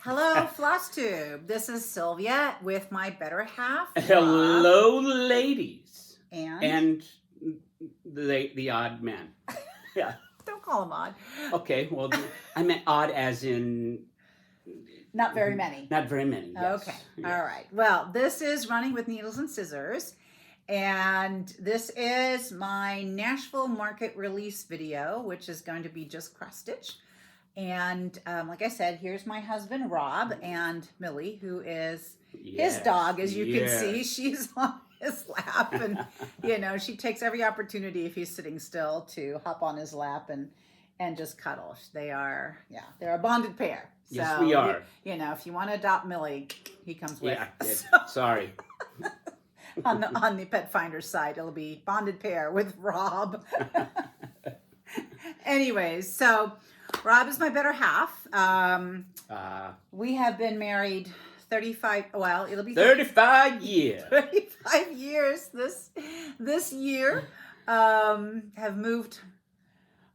Hello, FlossTube. This is Sylvia with my better half. Hello, ladies. And the odd man. Yeah. Don't call him odd. Okay, well, I meant odd as in... Not very many. Not very many, yes. Okay, Yes. all right. Well, this is Running with Needles and Scissors. And this is my Nashville market release video, which is going to be just cross stitch. And like I said, here's my husband, Rob, and Millie, who is his dog. As you can see, she's on his lap. And, you know, she takes every opportunity if he's sitting still to hop on his lap and just cuddle. They're a bonded pair. Yes, so, we are. You know, if you want to adopt Millie, he comes with. Yeah, sorry. on the Pet Finder's side, it'll be bonded pair with Rob. Anyways, so Rob is my better half. We have been married 35. Well, it'll be 35 years. 35 years this year. Have moved.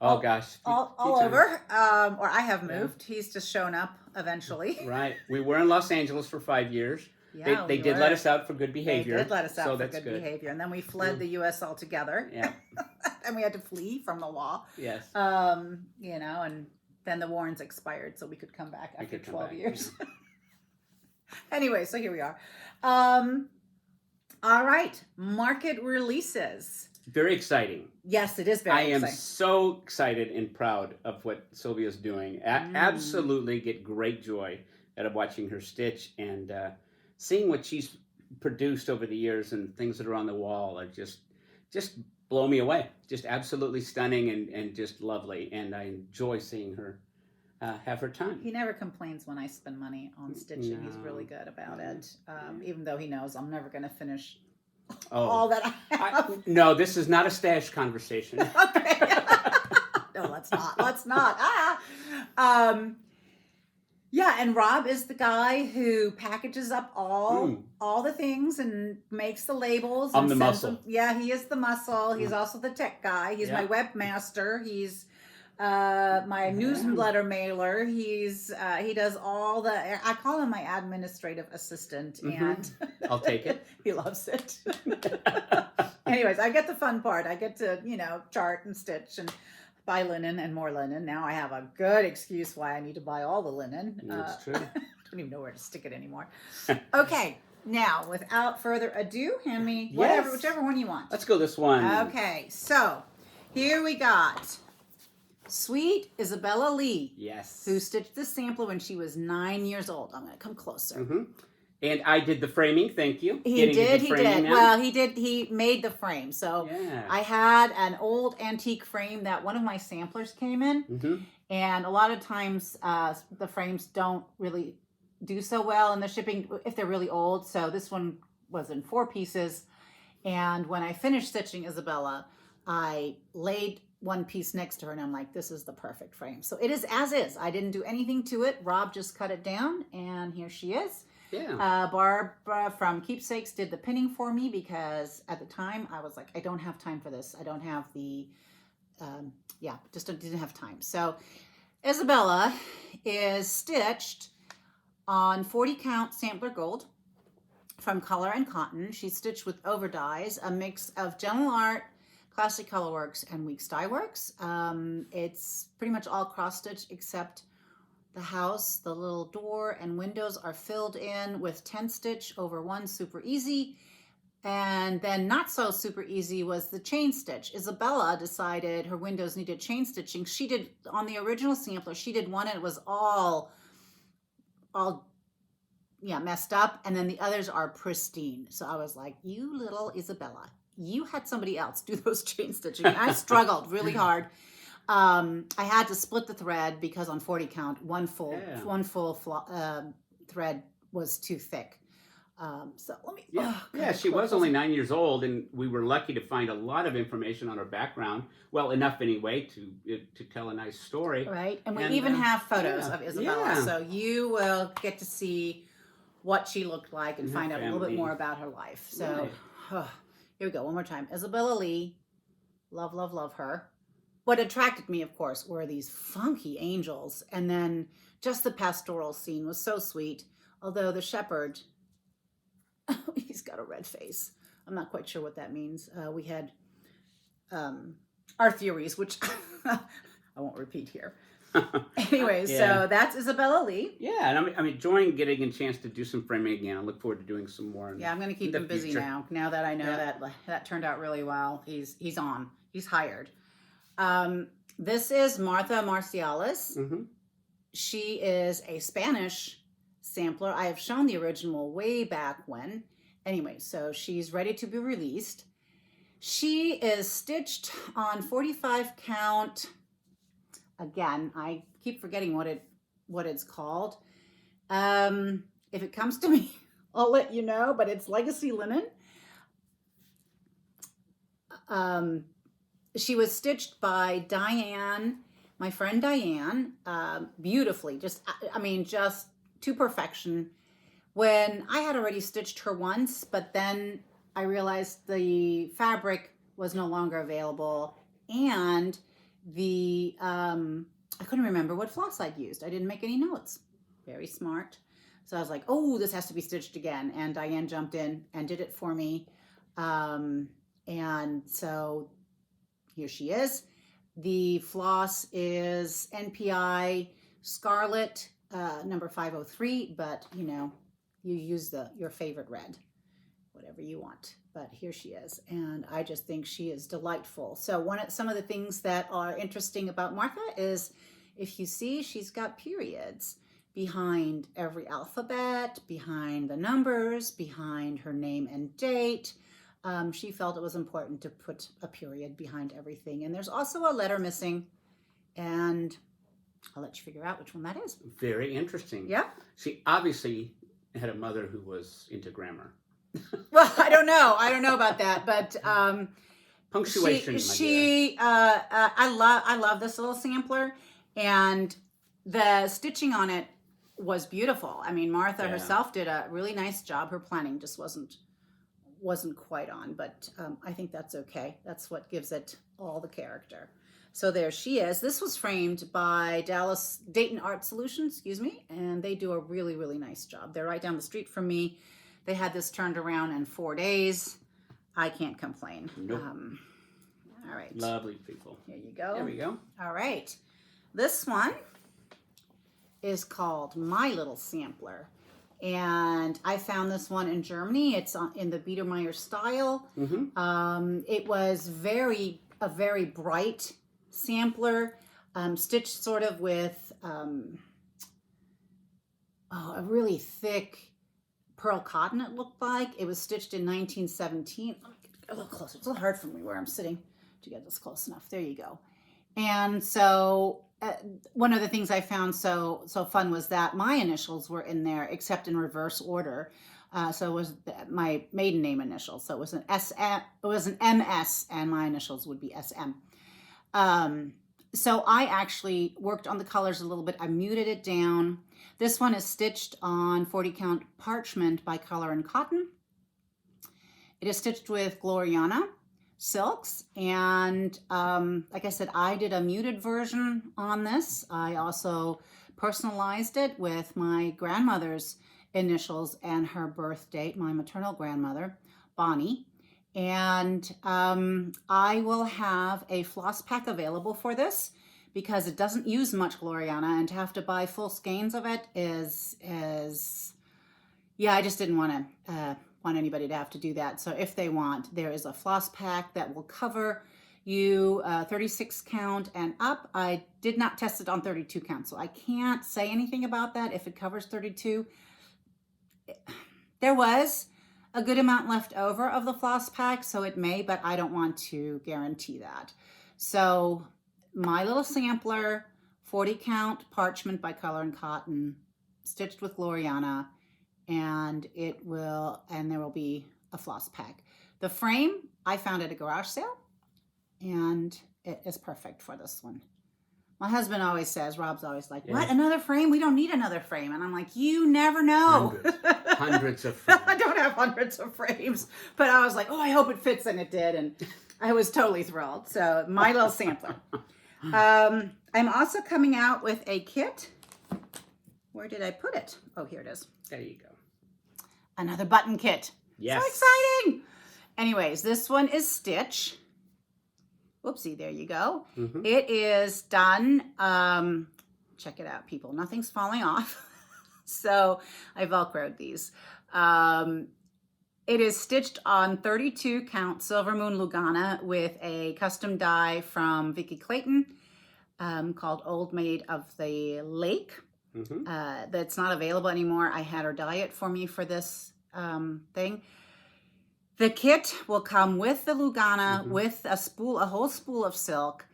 Oh gosh, all over. Or I have moved. Yeah. He's just shown up eventually. Right. We were in Los Angeles for 5 years. Yeah, they did let us out for good behavior. They did let us out for good behavior, and then we fled the U.S. altogether. Yeah. And we had to flee from the law. Yes. You know, and then the warrants expired, so we could come back after 12 years. Anyway, so here we are. All right, market releases. Very exciting. Yes, it is very exciting. I am so excited and proud of what Sylvia's doing. Absolutely get great joy out of watching her stitch and seeing what she's produced over the years, and things that are on the wall are just blow me away. Just absolutely stunning and just lovely. And I enjoy seeing her have her time. He never complains when I spend money on stitching. No. He's really good about it. Even though he knows I'm never going to finish all that I have. No, this is not a stash conversation. Okay. No, let's not. Yeah, and Rob is the guy who packages up all the things and makes the labels. I'm the muscle. Yeah, he is the muscle. He's also the tech guy. He's my webmaster. He's my newsletter mailer. He does all the. I call him my administrative assistant, and I'll take it. He loves it. Anyways, I get the fun part. I get to chart and stitch and buy linen and more linen. Now I have a good excuse why I need to buy all the linen. That's true. I don't even know where to stick it anymore. Okay, now without further ado, hand me whichever one you want. Let's go this one. Okay, so here we got sweet Isabella Lee. Yes. Who stitched this sampler when she was 9 years old. I'm going to come closer. And I did the framing. Thank you. He did. Now. Well, he did. He made the frame. So I had an old antique frame that one of my samplers came in. And a lot of times the frames don't really do so well in the shipping if they're really old. So this one was in 4 pieces. And when I finished stitching Isabella, I laid one piece next to her and I'm like, this is the perfect frame. So it is as is. I didn't do anything to it. Rob just cut it down and here she is. Yeah. Barbara from Keepsakes did the pinning for me because at the time I was like, I don't have time for this. I don't have the, didn't have time. So Isabella is stitched on 40 count sampler gold from Color and Cotton. She's stitched with overdyes, a mix of Gentle Art, Classic Colorworks, and Weeks Dye Works. It's pretty much all cross stitch except the house, the little door and windows are filled in with 10 stitch over 1 super easy. And then not so super easy was the chain stitch. Isabella decided her windows needed chain stitching. She did, on the original sampler, she did one and it was all messed up. And then the others are pristine. So I was like, you little Isabella, you had somebody else do those chain stitching. I struggled really hard. I had to split the thread because on 40 count, one full thread was too thick. So let me. She was only 9 years old, and we were lucky to find a lot of information on her background. Well, enough anyway to tell a nice story. Right, and we even have photos of Isabella, so you will get to see what she looked like and find out a little bit more about her life. So here we go, one more time. Isabella Lee, love, love, love her. What attracted me, of course, were these funky angels. And then just the pastoral scene was so sweet. Although the shepherd, he's got a red face. I'm not quite sure what that means. We had our theories, which I won't repeat here. Anyway, Yeah. so that's Isabella Lee. Yeah, and I'm enjoying getting a chance to do some framing again. I look forward to doing some more. Yeah, I'm going to keep the him busy future. now. Now that I know Yeah. that turned out really well, he's on. He's hired. This is Martha Marcialis. Mm-hmm. She is a Spanish sampler. I have shown the original way back when. Anyway, so she's ready to be released. She is stitched on 45 count. Again, I keep forgetting what it's called. If it comes to me, I'll let you know, but it's Legacy Linen. She was stitched by Diane, my friend Diane, beautifully, just to perfection. When I had already stitched her once, but then I realized the fabric was no longer available, and I couldn't remember what floss I'd used. I didn't make any notes. Very smart. So I was like, oh, this has to be stitched again. And Diane jumped in and did it for me. And so here she is. The floss is NPI Scarlet, number 503, but you use your favorite red, whatever you want. But here she is, and I just think she is delightful. So some of the things that are interesting about Martha is, if you see, she's got periods behind every alphabet, behind the numbers, behind her name and date. She felt it was important to put a period behind everything. And there's also a letter missing, and I'll let you figure out which one that is. Very interesting. Yeah. She obviously had a mother who was into grammar. Well, I don't know about that, but Punctuation. I love this little sampler, and the stitching on it was beautiful. I mean, Martha herself did a really nice job. Her planning just wasn't quite on, but I think that's okay. That's what gives it all the character. So there she is. This was framed by Dayton Art Solutions, and they do a really, really nice job. They're right down the street from me. They had this turned around in 4 days. I can't complain. Nope. All right. Lovely people. Here you go. There we go. All right. This one is called My Little Sampler. And I found this one in Germany. It's in the Biedermeier style. Mm-hmm. It was a very bright sampler, stitched sort of with a really thick pearl cotton, it looked like. It was stitched in 1917. Let me get a little closer. It's a little hard for me where I'm sitting to get this close enough. There you go. And so one of the things I found so fun was that my initials were in there, except in reverse order. So it was my maiden name initials. So it was an SM, it was an MS, and my initials would be SM. So I actually worked on the colors a little bit. I muted it down. This one is stitched on 40 count parchment by Color and Cotton. It is stitched with Gloriana silks, and like I said, I did a muted version on this. I also personalized it with my grandmother's initials and her birth date, my maternal grandmother, Bonnie. And I will have a floss pack available for this, because it doesn't use much Gloriana, and to have to buy full skeins of it is I just didn't want anybody to have to do that. So if they want, there is a floss pack that will cover you 36 count and up. I did not test it on 32 count, so I can't say anything about that if it covers 32. There was a good amount left over of the floss pack, so it may, but I don't want to guarantee that. So My Little Sampler, 40 count parchment by Color and Cotton, stitched with Gloriana, and there will be a floss pack. The frame I found at a garage sale, and it is perfect for this one. My husband always says, Rob's always like, what, another frame? We don't need another frame. And I'm like, you never know. Hundreds of frames. I don't have hundreds of frames, but I was like, oh, I hope it fits, and it did, and I was totally thrilled. So My Little Sampler. I'm also coming out with a kit Where did I put it? Oh, here it is. There you go. Another button kit. Yes. So exciting. Anyways, this one is Stitch. Whoopsie, there you go. Mm-hmm. It is done. Check it out, people. Nothing's falling off. So I Velcroed these. It is stitched on 32 count Silver Moon Lugana with a custom die from Vicki Clayton called Old Maid of the Lake. Mm-hmm. That's not available anymore. I had her dye it for me for this thing. The kit will come with the Lugana, with a whole spool of silk,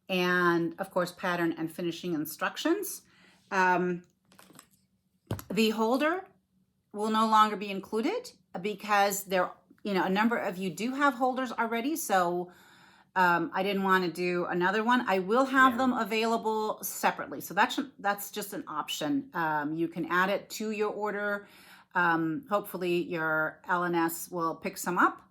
and of course pattern and finishing instructions. The holder will no longer be included because a number of you do have holders already. So I didn't want to do another one. I will have them available separately. So that's just an option. You can add it to your order. Hopefully your LNS will pick some up.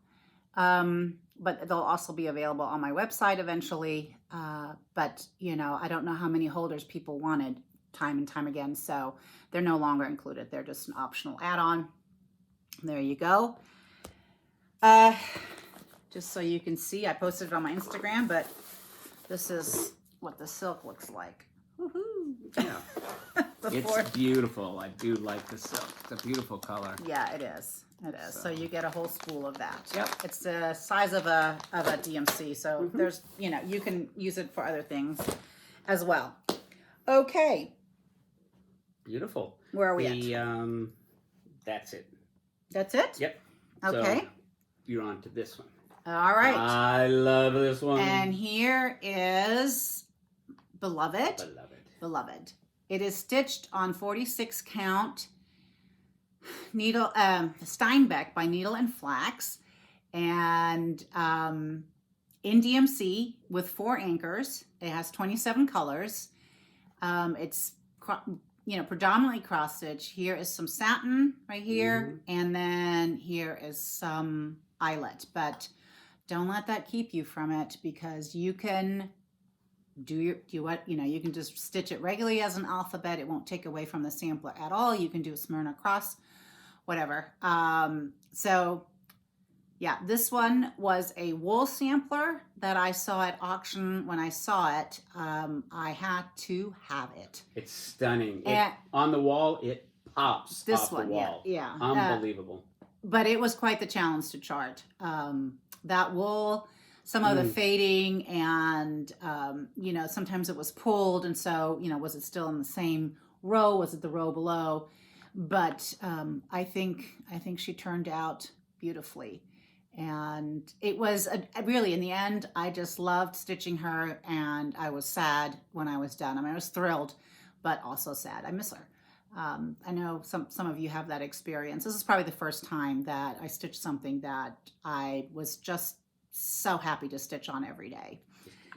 But they'll also be available on my website eventually. But I don't know how many holders people wanted time and time again. So they're no longer included. They're just an optional add-on. There you go. Just so you can see, I posted it on my Instagram, but this is what the silk looks like. Woohoo! Yeah. It's beautiful. I do like the silk. It's a beautiful color. Yeah, it is. It is. So you get a whole spool of that. Yep. It's the size of a DMC. So there's, you can use it for other things as well. Okay. Beautiful. Where are we at? That's it. That's it? Yep. Okay. So you're on to this one. All right. I love this one. And here is Beloved. Beloved. It is stitched on 46 count needle Steinbeck by Needle and Flax, and in DMC with 4 anchors. It has 27 colors. It's predominantly cross stitch. Here is some satin right here, and then here is some eyelet. But don't let that keep you from it, because you can you can just stitch it regularly as an alphabet. It won't take away from the sampler at all. You can do a Smyrna cross, whatever. So yeah, this one was a wool sampler that I saw at auction. When I saw it, I had to have it. It's stunning. And on the wall, it pops this off one, the wall. yeah. Unbelievable. But it was quite the challenge to chart. That wool, some of the fading, and sometimes it was pulled, and so was it still in the same row? Was it the row below? But I think she turned out beautifully, and it was really, in the end, I just loved stitching her, and I was sad when I was done. I mean, I was thrilled, but also sad. I miss her. I know some of you have that experience. This is probably the first time that I stitched something that I was just so happy to stitch on every day.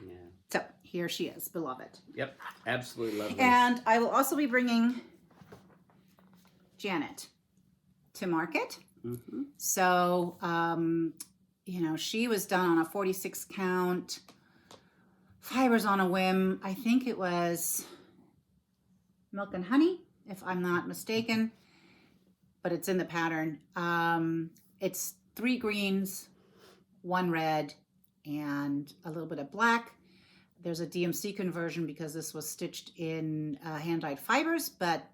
Yeah. So here she is, Beloved. Yep, absolutely lovely. And I will also be bringing Janet to market. So, she was done on a 46 count, fibers on a whim. I think it was Milk and Honey, if I'm not mistaken, but it's in the pattern. It's 3 greens, 1 red, and a little bit of black. There's a DMC conversion because this was stitched in hand-dyed fibers, but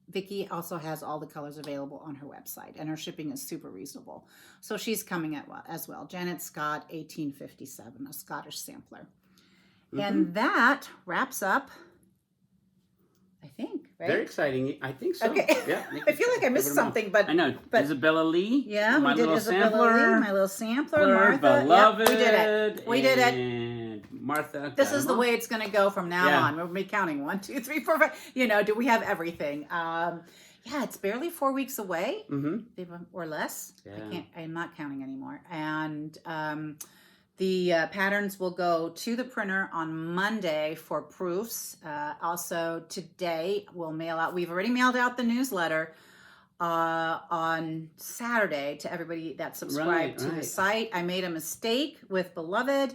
Vicki also has all the colors available on her website, and her shipping is super reasonable. So she's coming as well. Janet Scott, 1857, a Scottish sampler. And that wraps up, I think, right? Very exciting. I think so. Okay. Yeah, I feel like I missed something, but I know. but Isabella Lee. yeah, my we did little Isabella sampler, Lee, my little sampler, Martha. Beloved. Yep, we did it. We did it. And Martha. This is the way it's going to go from now Yeah. on. We'll be counting 1, 2, 3, 4, 5. Do we have everything? Yeah, it's barely 4 weeks away, or less. Yeah. I'm not counting anymore. And the patterns will go to the printer on Monday for proofs. Also today we'll mail out. We've already mailed out the newsletter on Saturday to everybody that subscribed to the site. I made a mistake with Beloved.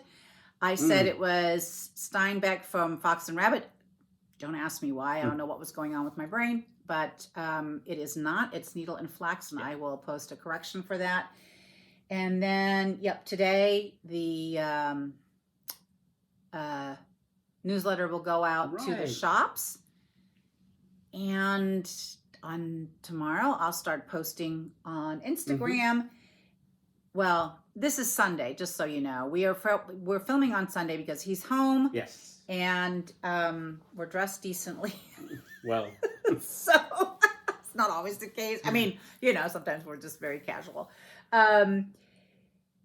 I said it was Steinbeck from Fox and Rabbit. Don't ask me why. I don't know what was going on with my brain. but it is not. It's needle and flax, and I will post a correction for that. And then, yep, today the newsletter will go out to the Right. shops. And on tomorrow, I'll start posting on Instagram. Well, this is Sunday, just so you know. We're filming on Sunday because he's home. Yes. And we're dressed decently. Well. So it's not always the case. I mean, sometimes we're just very casual.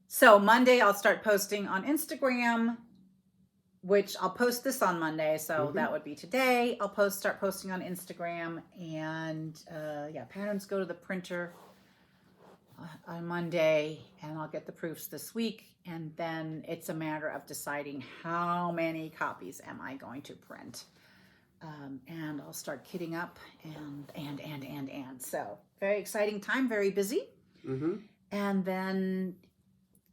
So Monday I'll start posting on Instagram, which I'll post this on Monday. So that would be today. I'll start posting on Instagram, and patterns go to the printer on Monday, and I'll get the proofs this week. And then it's a matter of deciding how many copies am I going to print. And I'll start kitting up and. So very exciting time, very busy. And then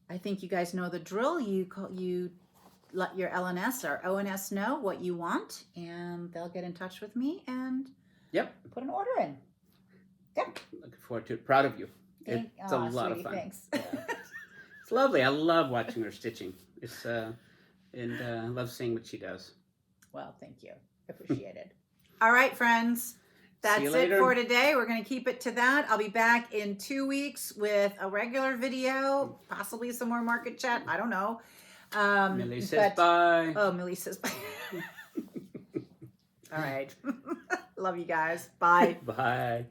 I think you guys know the drill. You let your LNS or ONS know what you want, and they'll get in touch with me and put an order in. Yep. Looking forward to it. Proud of you. It's a lot of fun. Thanks. Yeah. It's lovely. I love watching her stitching. It's and I love seeing what she does. Well, thank you. Appreciate it. All right, friends. That's it for today. We're going to keep it to that. I'll be back in 2 weeks with a regular video, possibly some more market chat. I don't know. Millie says bye. Oh, Millie says bye. All right. Love you guys. Bye. Bye.